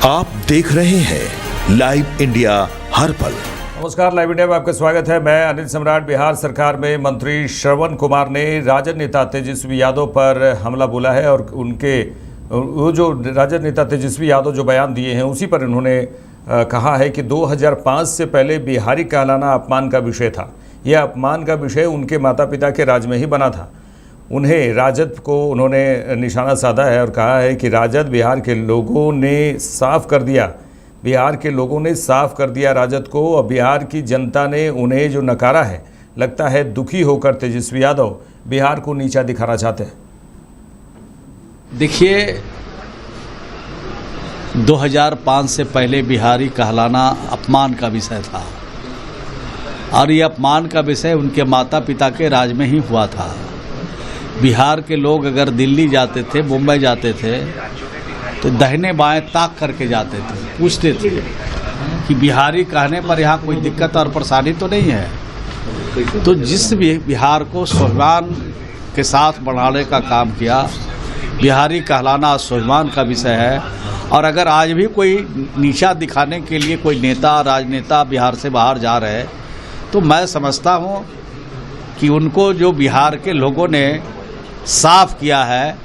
आप देख रहे हैं लाइव इंडिया हर पल। नमस्कार, लाइव इंडिया में आपका स्वागत है। मैं अनिल सम्राट। बिहार सरकार में मंत्री श्रवण कुमार ने राजद नेता तेजस्वी यादव पर हमला बोला है और उनके वो जो राजद नेता तेजस्वी यादव जो बयान दिए हैं उसी पर इन्होंने कहा है कि 2005 से पहले बिहारी कहलाना अपमान का विषय था। यह अपमान का विषय उनके माता पिता के राज में ही बना था। उन्हें राजद को उन्होंने निशाना साधा है और कहा है कि राजद बिहार के लोगों ने साफ कर दिया, बिहार के लोगों ने साफ कर दिया राजद को और बिहार की जनता ने उन्हें जो नकारा है, लगता है दुखी होकर तेजस्वी यादव बिहार को नीचा दिखाना चाहते हैं। देखिए, 2005 से पहले बिहारी कहलाना अपमान का विषय था और ये अपमान का विषय उनके माता पिता के राज में ही हुआ था। बिहार के लोग अगर दिल्ली जाते थे, मुंबई जाते थे तो दाहिने बाएं ताक करके जाते थे, पूछते थे कि बिहारी कहने पर यहाँ कोई दिक्कत और परेशानी तो नहीं है। तो जिस भी बिहार को स्वाभिमान के साथ बढ़ाने का काम किया, बिहारी कहलाना स्वाभिमान का विषय है। और अगर आज भी कोई नीचा दिखाने के लिए कोई नेता, राजनेता बिहार से बाहर जा रहे हैं तो मैं समझता हूँ कि उनको जो बिहार के लोगों ने साफ किया है,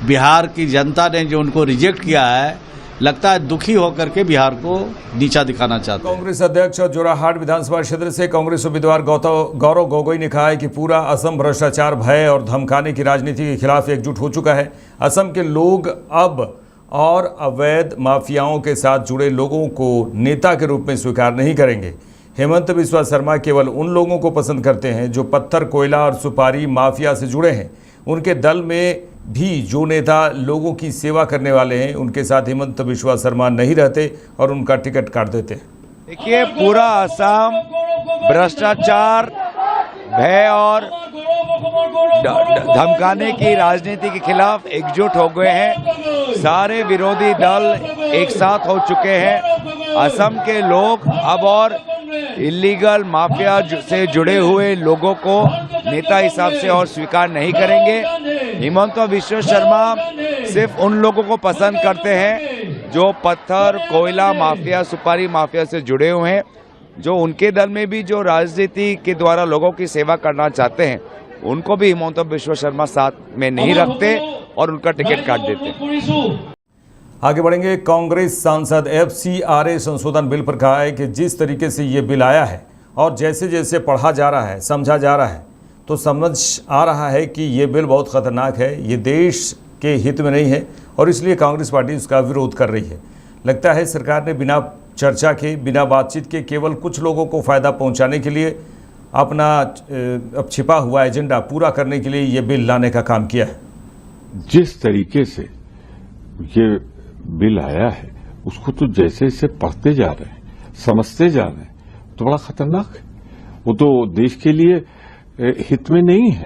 बिहार की जनता ने जो उनको रिजेक्ट किया है, लगता है दुखी होकर के बिहार को नीचा दिखाना चाहते हैं। कांग्रेस अध्यक्ष और जोराहाट विधानसभा क्षेत्र से कांग्रेस उम्मीदवार गौरव गोगोई ने कहा है कि पूरा असम भ्रष्टाचार, भय और धमकाने की राजनीति के खिलाफ एकजुट हो चुका है। असम के लोग अब और अवैध माफियाओं के साथ जुड़े लोगों को नेता के रूप में स्वीकार नहीं करेंगे। हेमंत बिस्वा शर्मा केवल उन लोगों को पसंद करते हैं जो पत्थर, कोयला और सुपारी माफिया से जुड़े हैं। उनके दल में भी जो नेता लोगों की सेवा करने वाले हैं, उनके साथ हेमंत बिस्वा शर्मा नहीं रहते और उनका टिकट काट देते हैं। देखिए, पूरा असम भ्रष्टाचार, भय और धमकाने की राजनीति के खिलाफ एकजुट हो गए हैं। सारे विरोधी दल एक साथ हो चुके हैं। असम के लोग अब और इलीगल माफिया से जुड़े हुए लोगों को नेता हिसाब से और स्वीकार नहीं करेंगे। हेमंत बिस्वा शर्मा सिर्फ उन लोगों को पसंद करते हैं जो पत्थर, कोयला माफिया, सुपारी माफिया से जुड़े हुए हैं। जो उनके दल में भी जो राजनीति के द्वारा लोगों की सेवा करना चाहते हैं, उनको भी हेमंत बिस्वा शर्मा साथ में नहीं रखते और उनका टिकट काट देते। आगे बढ़ेंगे। कांग्रेस सांसद FCRA संशोधन बिल पर कहा है कि जिस तरीके से ये बिल आया है और जैसे जैसे पढ़ा जा रहा है, समझा जा रहा है, तो समझ आ रहा है कि ये बिल बहुत ख़तरनाक है, ये देश के हित में नहीं है और इसलिए कांग्रेस पार्टी उसका विरोध कर रही है। लगता है सरकार ने बिना चर्चा के, बिना बातचीत के, केवल कुछ लोगों को फ़ायदा पहुंचाने के लिए अपना अब छिपा हुआ एजेंडा पूरा करने के लिए ये बिल लाने का काम किया है। जिस तरीके से ये बिल आया है उसको तो जैसे जैसे पढ़ते जा रहे हैं, समझते जा रहे हैं, तो बड़ा खतरनाक है। वो तो देश के लिए हित में नहीं है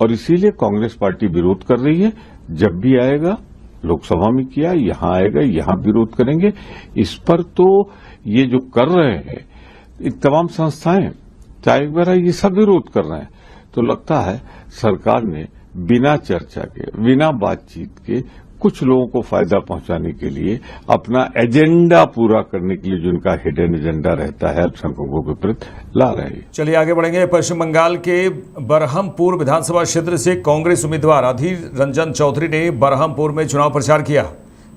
और इसीलिए कांग्रेस पार्टी विरोध कर रही है। जब भी आएगा, लोकसभा में किया, यहां आएगा, यहां विरोध करेंगे। इस पर तो ये जो कर रहे हैं तमाम संस्थाएं, चाहे वगैरह, ये सब विरोध कर रहे हैं। तो लगता है सरकार ने बिना चर्चा के, बिना बातचीत के, कुछ लोगों को फायदा पहुंचाने के लिए अपना एजेंडा पूरा करने के लिए जो उनका हिडन एजेंडा रहता है, अल्पसंख्यकों के प्रति ला रहे हैं। चलिए आगे बढ़ेंगे। पश्चिम बंगाल के बरहमपुर विधानसभा क्षेत्र से कांग्रेस उम्मीदवार अधीर रंजन चौधरी ने बरहमपुर में चुनाव प्रचार किया।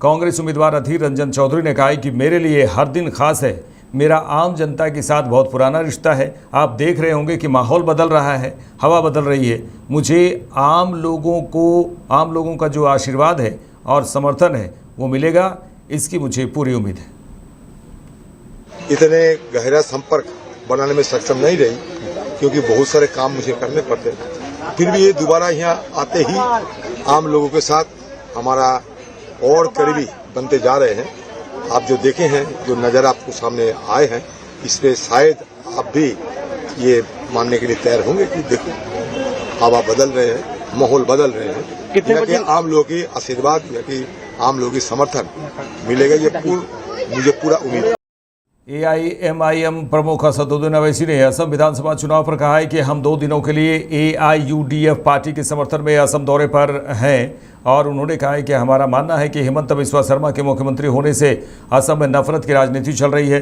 कांग्रेस उम्मीदवार अधीर रंजन चौधरी ने कहा कि मेरे लिए हर दिन खास है, मेरा आम जनता के साथ बहुत पुराना रिश्ता है। आप देख रहे होंगे कि माहौल बदल रहा है, हवा बदल रही है। मुझे आम लोगों का जो आशीर्वाद है और समर्थन है वो मिलेगा, इसकी मुझे पूरी उम्मीद है। इतने गहरा संपर्क बनाने में सक्षम नहीं रही क्योंकि बहुत सारे काम मुझे करने पड़ते। फिर भी ये दोबारा यहाँ आते ही आम लोगों के साथ हमारा और करीबी बनते जा रहे हैं। आप जो देखे हैं, जो नजर आपको सामने आए हैं, इसमें शायद आप भी ये मानने के लिए तैयार होंगे कि देखो, हवा बदल रहे हैं, माहौल बदल रहे हैं। कि आम लोगों की आशीर्वाद या कि आम लोगों की समर्थन मिलेगा, ये मुझे पूरा उम्मीद है। AIMIM प्रमुख असदुद्दीन अवैसी ने असम विधानसभा चुनाव पर कहा है कि हम 2 दिनों के लिए AIUDF पार्टी के समर्थन में असम दौरे पर हैं और उन्होंने कहा है कि हमारा मानना है कि हिमंत बिस्वा शर्मा के मुख्यमंत्री होने से असम में नफरत की राजनीति चल रही है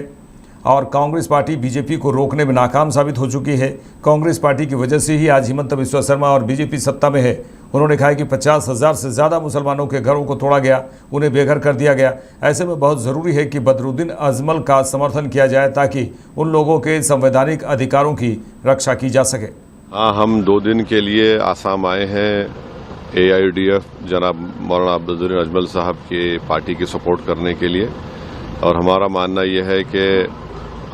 और कांग्रेस पार्टी बीजेपी को रोकने में नाकाम साबित हो चुकी है। कांग्रेस पार्टी की वजह से ही आज हिमंत बिस्वा शर्मा और बीजेपी सत्ता में है। उन्होंने कहा कि 50,000 से ज़्यादा मुसलमानों के घरों को तोड़ा गया, उन्हें बेघर कर दिया गया। ऐसे में बहुत ज़रूरी है कि बदरुद्दीन अजमल का समर्थन किया जाए ताकि उन लोगों के संवैधानिक अधिकारों की रक्षा की जा सके। हाँ, हम 2 दिन के लिए आसाम आए हैं AIUDF जनाब मौलाना अब्दुल अजमल साहब के पार्टी की सपोर्ट करने के लिए। और हमारा मानना यह है कि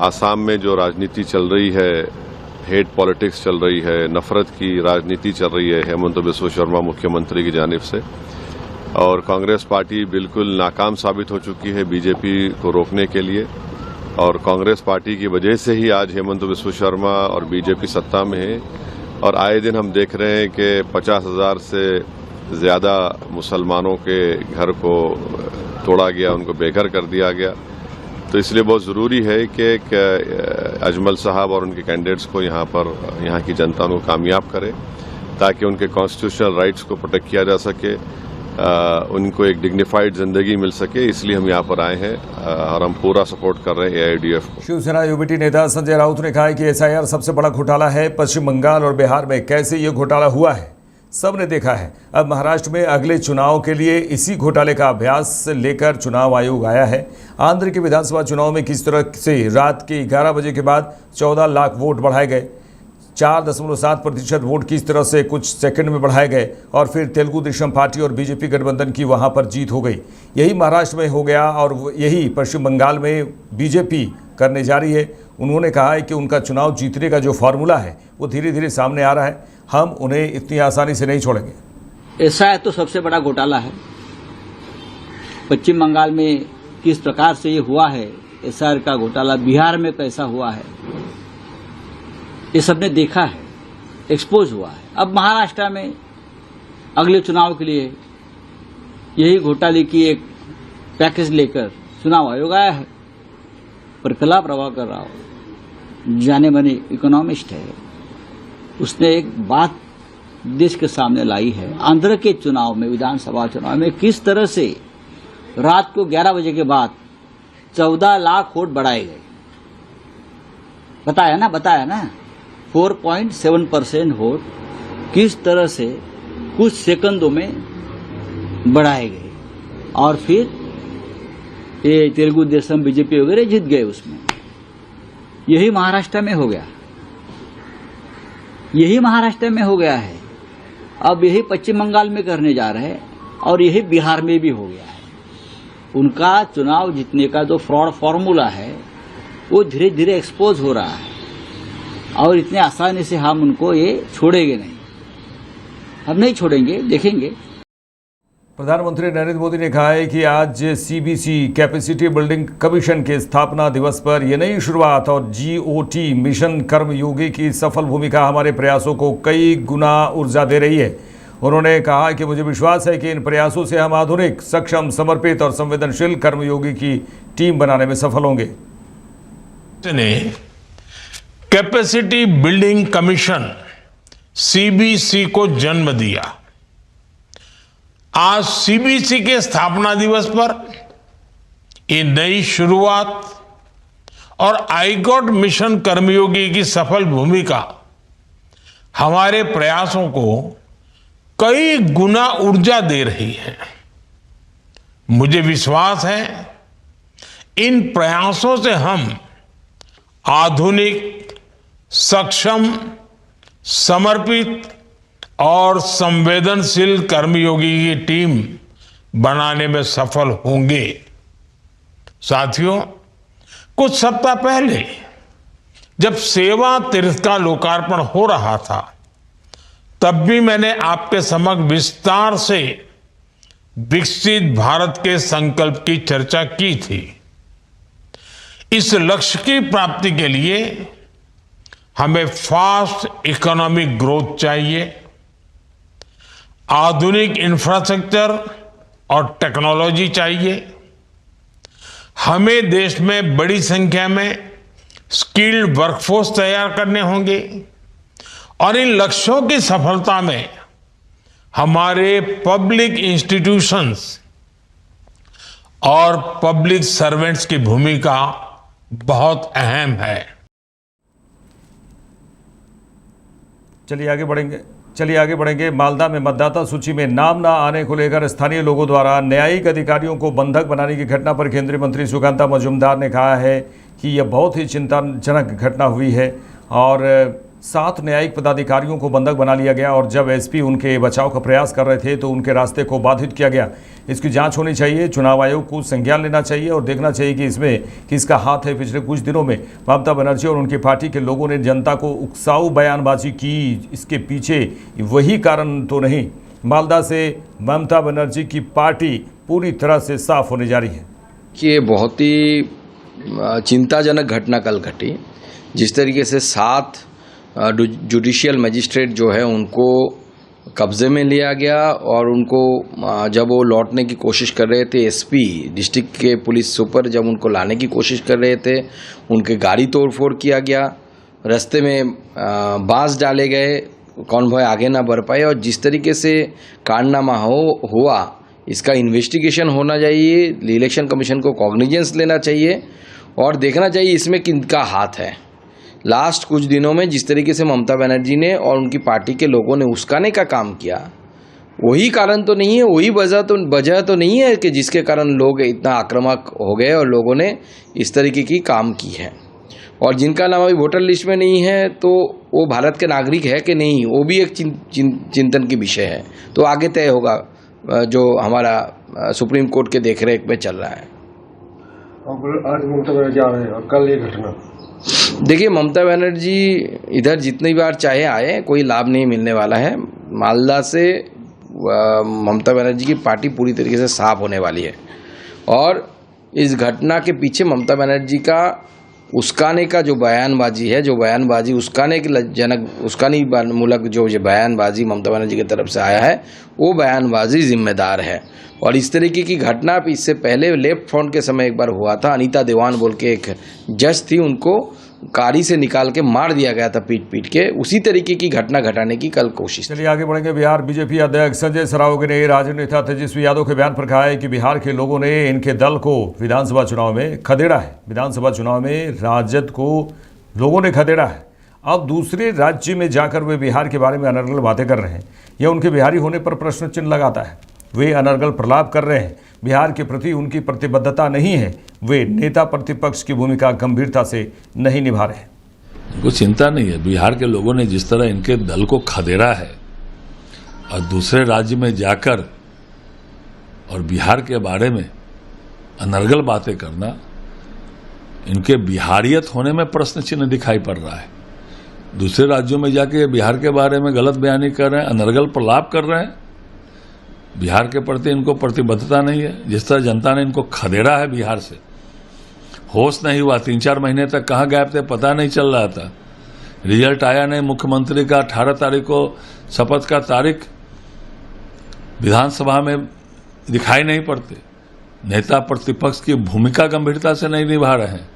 आसाम में जो राजनीति चल रही है, हेट पॉलिटिक्स चल रही है, नफरत की राजनीति चल रही है हेमंत बिस्वा शर्मा मुख्यमंत्री की जानिब से, और कांग्रेस पार्टी बिल्कुल नाकाम साबित हो चुकी है बीजेपी को रोकने के लिए। और कांग्रेस पार्टी की वजह से ही आज हेमंत बिस्वा शर्मा और बीजेपी सत्ता में है। और आए दिन हम देख रहे हैं कि 50,000 से ज़्यादा मुसलमानों के घर को तोड़ा गया, उनको बेघर कर दिया गया। तो इसलिए बहुत ज़रूरी है कि अजमल साहब और उनके कैंडिडेट्स को यहाँ की जनता को कामयाब करें ताकि उनके कॉन्स्टिट्यूशनल राइट्स को प्रोटेक्ट किया जा सके, उनको एक डिग्निफाइड जिंदगी मिल सके। इसलिए हम यहाँ पर आए हैं और हम पूरा सपोर्ट कर रहे हैं AIUDF को। शिवसेना UBT नेता संजय राउत ने कहा है कि SIR सबसे बड़ा घोटाला है। पश्चिम बंगाल और बिहार में कैसे ये घोटाला हुआ है सबने देखा है। अब महाराष्ट्र में अगले चुनाव के लिए इसी घोटाले का अभ्यास लेकर चुनाव आयोग आया है। आंध्र के विधानसभा चुनाव में किस तरह से रात के 11 बजे के बाद 14 लाख वोट बढ़ाए गए, 4.7% वोट किस तरह से कुछ सेकंड में बढ़ाए गए और फिर तेलुगु देशम पार्टी और बीजेपी गठबंधन की वहां पर जीत हो गई। यही महाराष्ट्र में हो गया और यही पश्चिम बंगाल में बीजेपी करने जा रही है। उन्होंने कहा है कि उनका चुनाव जीतने का जो फार्मूला है वो धीरे धीरे सामने आ रहा है, हम उन्हें इतनी आसानी से नहीं छोड़ेंगे। ऐसा तो सबसे बड़ा घोटाला है। पश्चिम बंगाल में किस प्रकार से ये हुआ है, SIR का घोटाला बिहार में कैसा हुआ है, ये सबने देखा है, एक्सपोज हुआ है। अब महाराष्ट्र में अगले चुनाव के लिए यही घोटाले की एक पैकेज लेकर चुनाव आयोग आया है। प्रकला प्रभाकर राव जाने माने इकोनॉमिस्ट है, उसने एक बात देश के सामने लाई है। आंध्र के चुनाव में, विधानसभा चुनाव में किस तरह से रात को 11 बजे के बाद 14 लाख वोट बढ़ाए गए। बताया ना 4.7% वोट किस तरह से कुछ सेकंडों में बढ़ाए गए और फिर ये तेलुगु देशम बीजेपी वगैरह जीत गए उसमें। यही महाराष्ट्र में हो गया, यही महाराष्ट्र में हो गया है। अब यही पश्चिम बंगाल में करने जा रहे हैं और यही बिहार में भी हो गया है। उनका चुनाव जीतने का जो फ्रॉड फॉर्मूला है वो धीरे धीरे एक्सपोज हो रहा है और इतने आसानी से हम उनको ये छोड़ेंगे नहीं, हम नहीं छोड़ेंगे, देखेंगे। प्रधानमंत्री नरेंद्र मोदी ने कहा है कि आज CBC कैपेसिटी बिल्डिंग कमीशन के स्थापना दिवस पर यह नई शुरुआत और GOT मिशन कर्मयोगी की सफल भूमिका हमारे प्रयासों को कई गुना ऊर्जा दे रही है। उन्होंने कहा कि मुझे विश्वास है कि इन प्रयासों से हम आधुनिक, सक्षम, समर्पित और संवेदनशील कर्मयोगी की टीम बनाने में सफल होंगे। कैपेसिटी बिल्डिंग कमीशन CBC को जन्म दिया। आज CBC के स्थापना दिवस पर ये नई शुरुआत और आईगॉट मिशन कर्मयोगी की सफल भूमिका हमारे प्रयासों को कई गुना ऊर्जा दे रही है। मुझे विश्वास है इन प्रयासों से हम आधुनिक, सक्षम, समर्पित और संवेदनशील कर्मयोगी की टीम बनाने में सफल होंगे। साथियों, कुछ सप्ताह पहले जब सेवा तीर्थ का लोकार्पण हो रहा था तब भी मैंने आपके समक्ष विस्तार से विकसित भारत के संकल्प की चर्चा की थी। इस लक्ष्य की प्राप्ति के लिए हमें फास्ट इकोनॉमिक ग्रोथ चाहिए, आधुनिक इंफ्रास्ट्रक्चर और टेक्नोलॉजी चाहिए, हमें देश में बड़ी संख्या में स्किल्ड वर्कफोर्स तैयार करने होंगे और इन लक्ष्यों की सफलता में हमारे पब्लिक इंस्टीट्यूशंस और पब्लिक सर्वेंट्स की भूमिका बहुत अहम है। चलिए आगे बढ़ेंगे। मालदा में मतदाता सूची में नाम न आने को लेकर स्थानीय लोगों द्वारा न्यायिक अधिकारियों को बंधक बनाने की घटना पर केंद्रीय मंत्री सुकांता मजूमदार ने कहा है कि यह बहुत ही चिंताजनक घटना हुई है और 7 न्यायिक पदाधिकारियों को बंधक बना लिया गया और जब एसपी उनके बचाव का प्रयास कर रहे थे तो उनके रास्ते को बाधित किया गया। इसकी जांच होनी चाहिए, चुनाव आयोग को संज्ञान लेना चाहिए और देखना चाहिए कि इसमें किसका हाथ है। पिछले कुछ दिनों में ममता बनर्जी और उनकी पार्टी के लोगों ने जनता को उकसाऊ बयानबाजी की, इसके पीछे वही कारण तो नहीं। मालदा से ममता बनर्जी की पार्टी पूरी तरह से साफ होने जा रही है। ये बहुत ही चिंताजनक घटना कल घटी। जिस तरीके से 7 जुडिशियल मजिस्ट्रेट जो है उनको कब्जे में लिया गया और उनको जब वो लौटने की कोशिश कर रहे थे, एसपी डिस्ट्रिक्ट के पुलिस सुपर जब उनको लाने की कोशिश कर रहे थे, उनके गाड़ी तोड़फोड़ किया गया, रास्ते में बांस डाले गए, कॉन्वॉय आगे ना बढ़ पाए और जिस तरीके से कांडनामा हुआ इसका इन्वेस्टिगेशन होना चाहिए। इलेक्शन कमीशन को कॉग्निजेंस लेना चाहिए और देखना चाहिए इसमें किनका हाथ है। लास्ट कुछ दिनों में जिस तरीके से ममता बनर्जी ने और उनकी पार्टी के लोगों ने उस्काने का काम किया, वही कारण तो नहीं है, वही वजह तो नहीं है कि जिसके कारण लोग इतना आक्रामक हो गए और लोगों ने इस तरीके की काम की है। और जिनका नाम अभी वोटर लिस्ट में नहीं है तो वो भारत के नागरिक है कि नहीं, वो भी एक चिंतन की विषय है। तो आगे तय होगा जो हमारा सुप्रीम कोर्ट के देखरेख में चल रहा है। आज ममता बनर्जी आ रहे हैं और कल ये घटना। देखिए, ममता बनर्जी इधर जितनी बार चाहे आए, कोई लाभ नहीं मिलने वाला है। मालदा से ममता बनर्जी की पार्टी पूरी तरीके से साफ होने वाली है और इस घटना के पीछे ममता बनर्जी का उस्काने का जो बयानबाजी है, जो बयानबाजी उस्कानी मूलक जो बयानबाजी ममता बनर्जी की तरफ से आया है, वो बयानबाजी जिम्मेदार है। और इस तरीके की घटना इससे पहले लेफ्ट फ्रंट के समय एक बार हुआ था। अनीता देवान बोल के एक जज थी, उनको गाड़ी से निकाल के मार दिया गया था पीट के। उसी तरीके की घटना घटाने की कल कोशिश। चलिए आगे बढ़ेंगे। बिहार बीजेपी अध्यक्ष संजय सरावगी ने राजद नेता तेजस्वी यादव के बयान पर कहा है कि बिहार के लोगों ने इनके दल को विधानसभा चुनाव में खदेड़ा है। विधानसभा चुनाव में राजद को लोगों ने खदेड़ा है। अब दूसरे राज्य में जाकर वे बिहार के बारे में अनर्गल बातें कर रहे हैं। यह उनके बिहारी होने पर प्रश्न चिन्ह लगाता है। वे अनर्गल प्रलाप कर रहे हैं। बिहार के प्रति उनकी प्रतिबद्धता नहीं है। वे नेता प्रतिपक्ष की भूमिका गंभीरता से नहीं निभा रहे। उनको चिंता नहीं है। बिहार के लोगों ने जिस तरह इनके दल को खदेड़ा है और दूसरे राज्य में जाकर और बिहार के बारे में अनर्गल बातें करना, इनके बिहारियत होने में प्रश्न चिन्ह दिखाई पड़ रहा है। दूसरे राज्यों में जाके बिहार के बारे में गलत बयानी कर रहे हैं, अनर्गल प्रलाप कर रहे हैं। बिहार के प्रति इनको प्रतिबद्धता नहीं है। जिस तरह जनता ने इनको खदेड़ा है बिहार से, होश नहीं हुआ। 3-4 महीने तक कहाँ गए थे पता नहीं चल रहा था। रिजल्ट आया नहीं। मुख्यमंत्री का 18 तारीख को शपथ का तारीख विधानसभा में दिखाई नहीं पड़ते। नेता प्रतिपक्ष की भूमिका गंभीरता से नहीं निभा रहे हैं।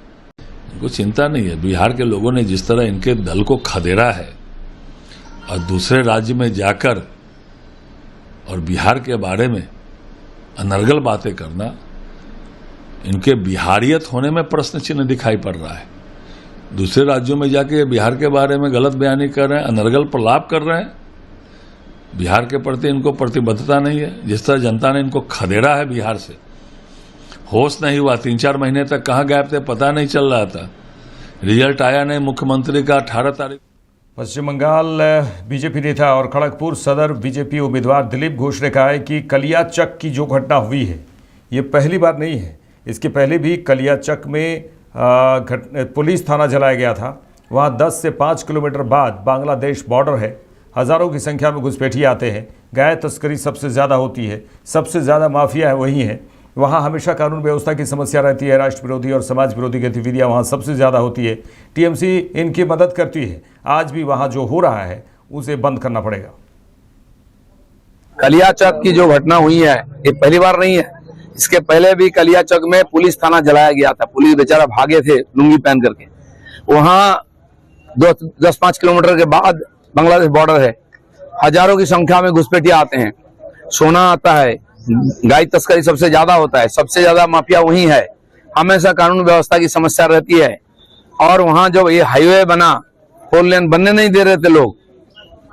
इनको चिंता नहीं है। बिहार के लोगों ने जिस तरह इनके दल को खदेड़ा है और दूसरे राज्य में जाकर और बिहार के बारे में अनर्गल बातें करना, इनके बिहारियत होने में प्रश्न चिन्ह दिखाई पड़ रहा है। दूसरे राज्यों में जाके बिहार के बारे में गलत बयानी कर रहे हैं, अनर्गल प्रलाप कर रहे हैं। बिहार के प्रति इनको प्रतिबद्धता नहीं है। जिस तरह जनता ने इनको खदेड़ा है बिहार से, होश नहीं हुआ। 3-4 महीने तक कहाँ गए थे पता नहीं चल रहा था। रिजल्ट आया नहीं। मुख्यमंत्री का 18 तारीख। पश्चिम बंगाल बीजेपी नेता और खड़गपुर सदर बीजेपी उम्मीदवार दिलीप घोष ने कहा है कि कलियाचक की जो घटना हुई है ये पहली बार नहीं है। इसके पहले भी कलियाचक में पुलिस थाना जलाया गया था। वहाँ 10 से 5 किलोमीटर बाद बांग्लादेश बॉर्डर है। हज़ारों की संख्या में घुसपैठिए आते हैं। गाय तस्करी सबसे ज़्यादा होती है। सबसे ज़्यादा माफिया है वही है। वहाँ हमेशा कानून व्यवस्था की समस्या रहती है। राष्ट्र विरोधी और समाज विरोधी गतिविधियाँ वहाँ सबसे ज़्यादा होती है। टीएमसी इनकी मदद करती है। आज भी वहाँ जो हो रहा है उसे बंद करना पड़ेगा। कलियाचक की जो घटना हुई है ये पहली बार नहीं है। इसके पहले भी कलिया चौक में पुलिस थाना जलाया गया था, पुलिस बेचारा भागे थे लुंगी पहन करके। वहां 10-5 किलोमीटर के बाद बांग्लादेश बॉर्डर है, हजारों की संख्या में घुसपैठिया आते हैं, सोना आता है, गाय तस्करी सबसे ज्यादा होता है, सबसे ज्यादा माफिया वहीं है, हमेशा कानून व्यवस्था की समस्या रहती है। और वहां जो ये हाईवे बना, 4 लेन बनने नहीं दे रहे थे लोग,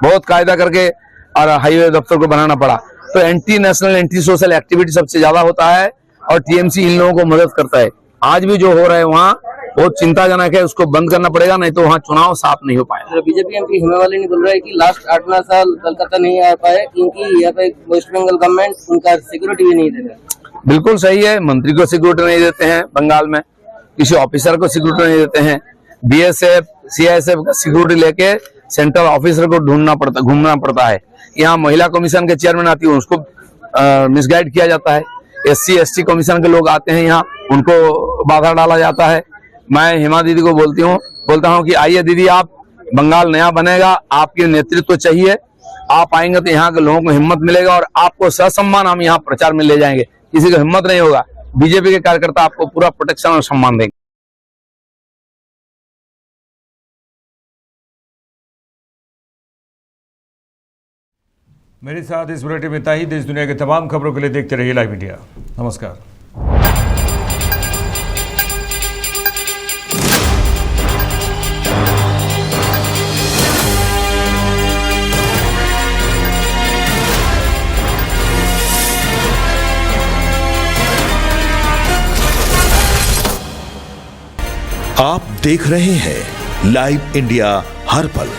बहुत कायदा करके और हाईवे दफ्तर को बनाना पड़ा। तो anti national anti social activity सबसे ज्यादा होता है और टीएमसी इन लोगों को मदद करता है। आज भी जो हो रहा है वहाँ बहुत चिंताजनक है, उसको बंद करना पड़ेगा, नहीं तो वहाँ चुनाव साफ नहीं हो पाएगा। बीजेपी एमपी हिमावाली ने बोल रहा है कि लास्ट 8-9 साल कलकत्ता नहीं आ पाए क्योंकि यहाँ पे वेस्ट बंगाल गवर्नमेंट उनका सिक्योरिटी भी नहीं दे रहा। बिल्कुल सही है, मंत्री को सिक्योरिटी नहीं देते हैं बंगाल में, किसी ऑफिसर को सिक्योरिटी नहीं देते हैं। बीएसएफ सीआईएसएफ का सिक्योरिटी लेके सेंट्रल ऑफिसर को घूमना पड़ता है। यहाँ महिला कमीशन के चेयरमैन आती है, उसको मिसगाइड किया जाता है। SC/ST कमीशन के लोग आते हैं यहाँ, उनको बाधा डाला जाता है। मैं हिमा दीदी को बोलता हूँ कि आइए दीदी, आप बंगाल नया बनेगा, आपके नेतृत्व चाहिए, आप आएंगे तो यहाँ के लोगों को हिम्मत मिलेगा और आपको ससम्मान हम यहाँ प्रचार में ले जाएंगे। किसी को हिम्मत नहीं होगा, बीजेपी के कार्यकर्ता आपको पूरा प्रोटेक्शन और सम्मान देंगे। मेरे साथ इस बुलेटिन में इतना ही। देश दुनिया के तमाम खबरों के लिए देखते रहिए लाइव इंडिया। नमस्कार। आप देख रहे हैं लाइव इंडिया हर पल।